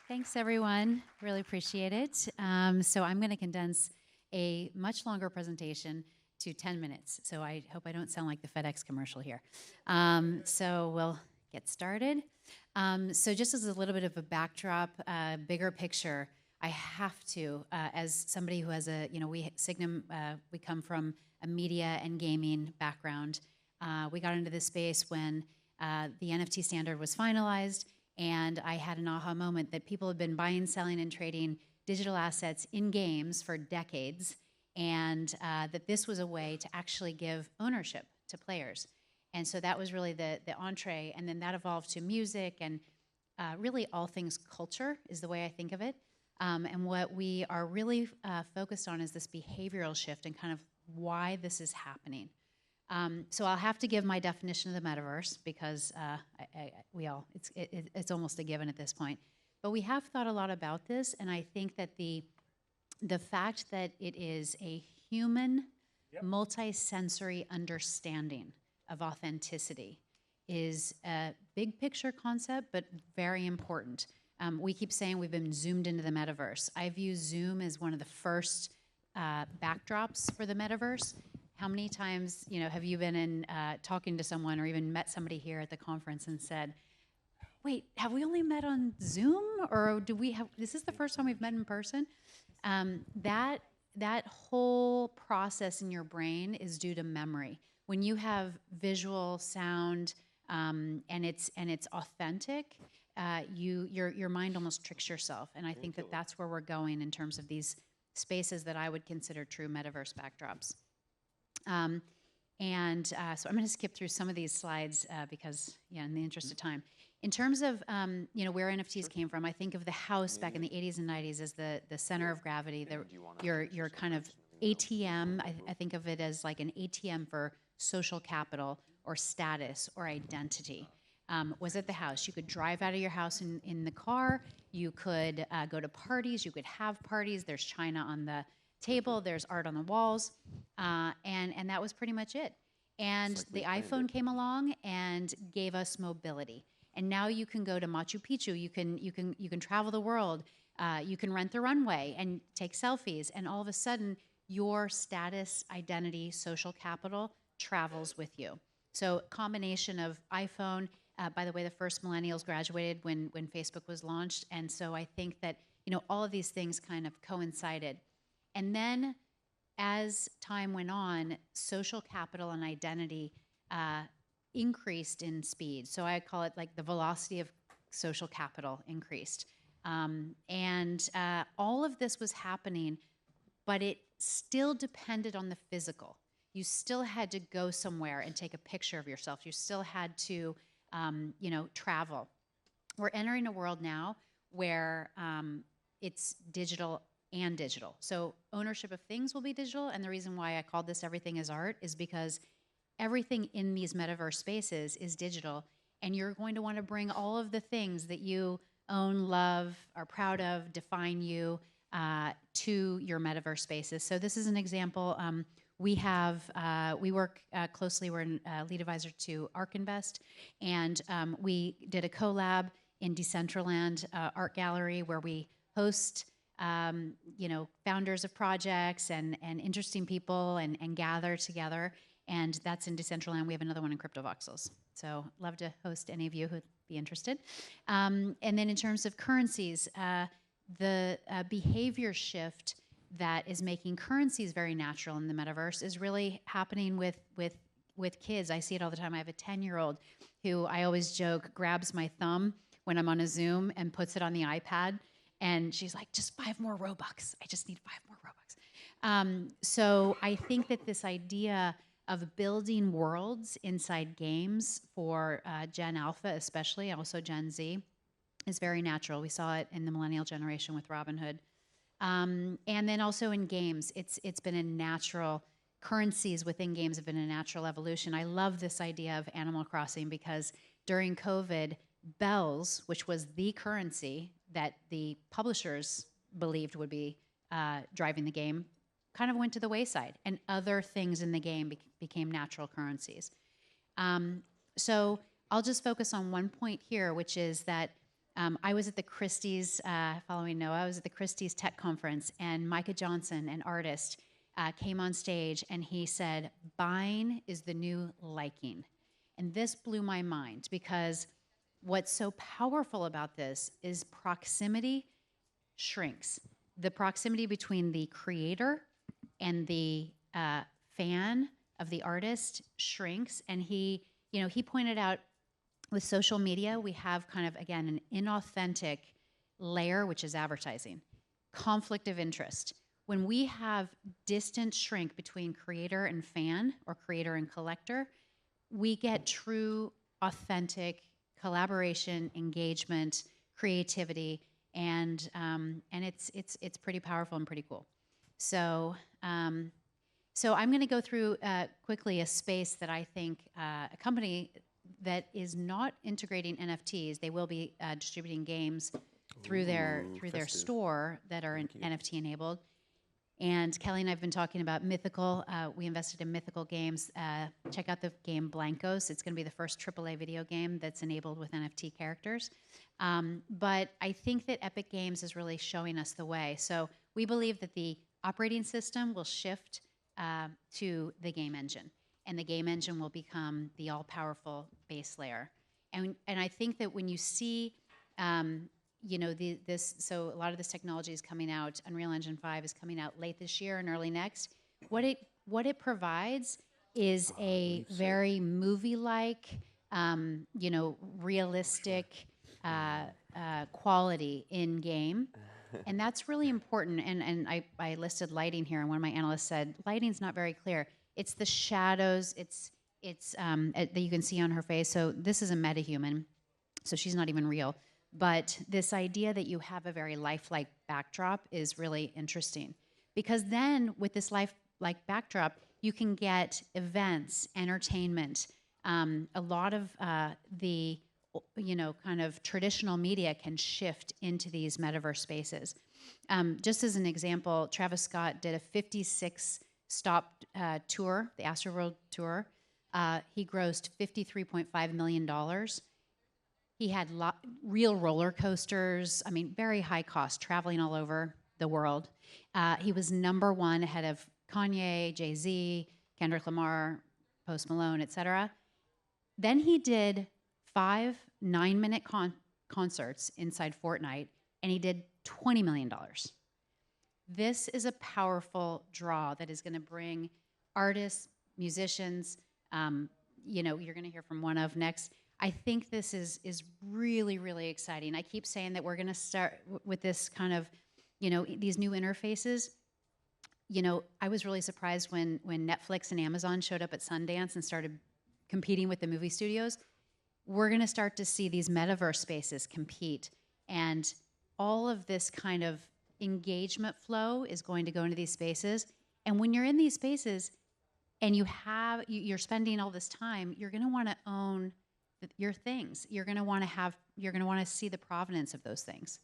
Thanks, everyone. Really appreciate it. So I'm going to condense a much longer presentation to 10 minutes. So I hope I don't sound like the FedEx commercial here. So we'll get started. So just as a little bit of a backdrop, bigger picture, I have to, as somebody who has a, Signum, we come from a media and gaming background. We got into this space when the NFT standard was finalized, and I had an aha moment that people have been buying, selling, and trading digital assets in games for decades, and that this was a way to actually give ownership to players. And so that was really the entree, and then that evolved to music, and really all things culture is the way I think of it. And what we are really focused on is this behavioral shift and kind of why this is happening. So I'll have to give my definition of the metaverse because it's almost a given at this point. But we have thought a lot about this, and I think that the fact that it is a human, multi-sensory understanding of authenticity is a big picture concept, but very important. We keep saying we've been zoomed into the metaverse. I view Zoom as one of the first backdrops for the metaverse. How many times, have you been in talking to someone or even met somebody here at the conference and said, wait, have we only met on Zoom? Or is this the first time we've met in person? That whole process in your brain is due to memory. When you have visual, sound, and it's authentic, your mind almost tricks yourself. And I think that that's where we're going in terms of these spaces that I would consider true metaverse backdrops. So I'm going to skip through some of these slides because, in the interest of time. In terms of, where NFTs came from, I think of the house back in the 80s and 90s as the center of gravity, your kind of ATM. I think of it as like an ATM for social capital or status or identity. Was at the house. You could drive out of your house in the car. You could go to parties. You could have parties. There's china on the table. There's art on the walls. And that was pretty much it. And the iPhone came along and gave us mobility. And now you can go to Machu Picchu. You can travel the world. You can rent the runway and take selfies. And all of a sudden, your status, identity, social capital travels with you. So combination of iPhone. By the way, the first millennials graduated when Facebook was launched. And so I think that, all of these things kind of coincided. And then as time went on, social capital and identity increased in speed. So I call it like the velocity of social capital increased. And all of this was happening, but it still depended on the physical. You still had to go somewhere and take a picture of yourself. You still had to, travel. We're entering a world now where it's digital and digital. So ownership of things will be digital, and the reason why I called this Everything is Art is because everything in these metaverse spaces is digital, and you're going to want to bring all of the things that you own, love, are proud of, define you, to your metaverse spaces. So this is an example. We work closely, we're a lead advisor to ARK Invest, and we did a collab in Decentraland Art Gallery where we host founders of projects and interesting people and gather together. And that's in Decentraland. We have another one in CryptoVoxels. So love to host any of you who'd be interested. And then in terms of currencies, the behavior shift that is making currencies very natural in the metaverse is really happening with kids. I see it all the time. I have a 10-year-old who I always joke grabs my thumb when I'm on a Zoom and puts it on the iPad. And she's like, just 5 more Robux. I just need 5 more Robux. So I think that this idea of building worlds inside games for Gen Alpha especially, also Gen Z, is very natural. We saw it in the millennial generation with Robinhood. And then also in games, it's been a natural, currencies within games have been a natural evolution. I love this idea of Animal Crossing because during COVID, bells, which was the currency that the publishers believed would be driving the game, kind of went to the wayside, and other things in the game became natural currencies. So I'll just focus on one point here, which is that I was at the Christie's, following Noah, I was at the Christie's Tech Conference, and Micah Johnson, an artist, came on stage, and he said, "Buying is the new liking." And this blew my mind, because what's so powerful about this is proximity shrinks. The proximity between the creator and the fan of the artist shrinks. And he pointed out, with social media, we have kind of, again, an inauthentic layer, which is advertising, conflict of interest. When we have distance shrink between creator and fan, or creator and collector, we get true, authentic collaboration, engagement, creativity, and it's pretty powerful and pretty cool. So I'm going to go through quickly a space that I think a company that is not integrating NFTs. They will be distributing games through their store that are NFT enabled. And Kelly and I have been talking about Mythical. We invested in Mythical Games. Check out the game Blankos. It's going to be the first AAA video game that's enabled with NFT characters. But I think that Epic Games is really showing us the way. So we believe that the operating system will shift to the game engine, and the game engine will become the all-powerful base layer. And I think that when you see so a lot of this technology is coming out. Unreal Engine 5 is coming out late this year and early next. What it provides is a very movie-like, realistic quality in game, and that's really important. And I listed lighting here, and one of my analysts said lighting's not very clear. It's the shadows. It's that you can see on her face. So this is a metahuman, so she's not even real. But this idea that you have a very lifelike backdrop is really interesting, because then with this lifelike backdrop, you can get events, entertainment. A lot of the kind of traditional media can shift into these metaverse spaces. Just as an example, Travis Scott did a 56-stop tour, the Astroworld tour. He grossed $53.5 million. He had real roller coasters. I mean, very high cost, traveling all over the world. He was #1 ahead of Kanye, Jay-Z, Kendrick Lamar, Post Malone, etc. Then he did 5 9-minute concerts inside Fortnite, and he did $20 million. This is a powerful draw that is going to bring artists, musicians. You're going to hear from one of next. I think this is really, really exciting. I keep saying that we're going to start with this kind of, these new interfaces. I was really surprised when Netflix and Amazon showed up at Sundance and started competing with the movie studios. We're going to start to see these metaverse spaces compete, and all of this kind of engagement flow is going to go into these spaces. And when you're in these spaces and you're spending all this time, you're going to want to own your things. You're going to want to see the provenance of those things.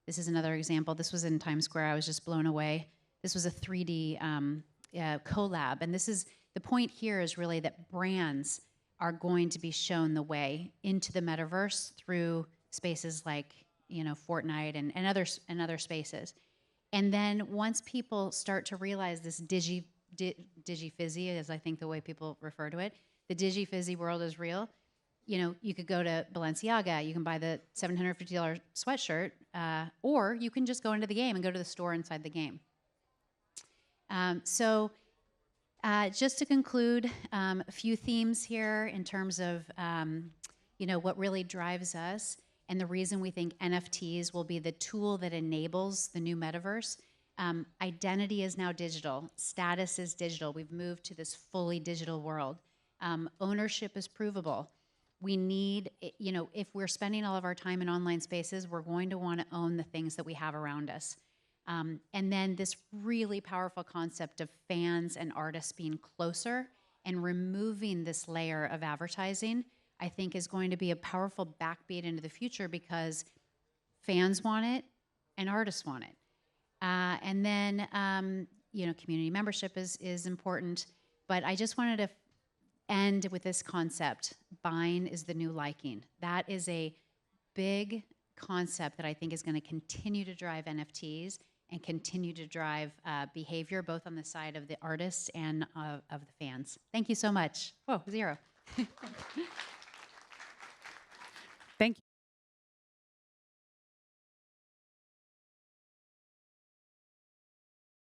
This is another example. This was in Times Square. I was just blown away. This was a 3D collab. And the point here is really that brands are going to be shown the way into the metaverse through spaces like, Fortnite and other spaces. And then once people start to realize this digi-fizzy, as I think the way people refer to it, the digi-fizzy world is real. You could go to Balenciaga, you can buy the $750 sweatshirt, or you can just go into the game and go to the store inside the game. Just to conclude, a few themes here in terms of what really drives us, and the reason we think NFTs will be the tool that enables the new metaverse. Identity is now digital. Status is digital. We've moved to this fully digital world. Ownership is provable. We need, if we're spending all of our time in online spaces, we're going to want to own the things that we have around us. And then this really powerful concept of fans and artists being closer and removing this layer of advertising, I think is going to be a powerful backbeat into the future, because fans want it and artists want it. And then, community membership is important. But I just wanted to end with this concept: buying is the new liking. That is a big concept that I think is going to continue to drive NFTs and continue to drive behavior, both on the side of the artists and of the fans. Thank you so much. Whoa, 0.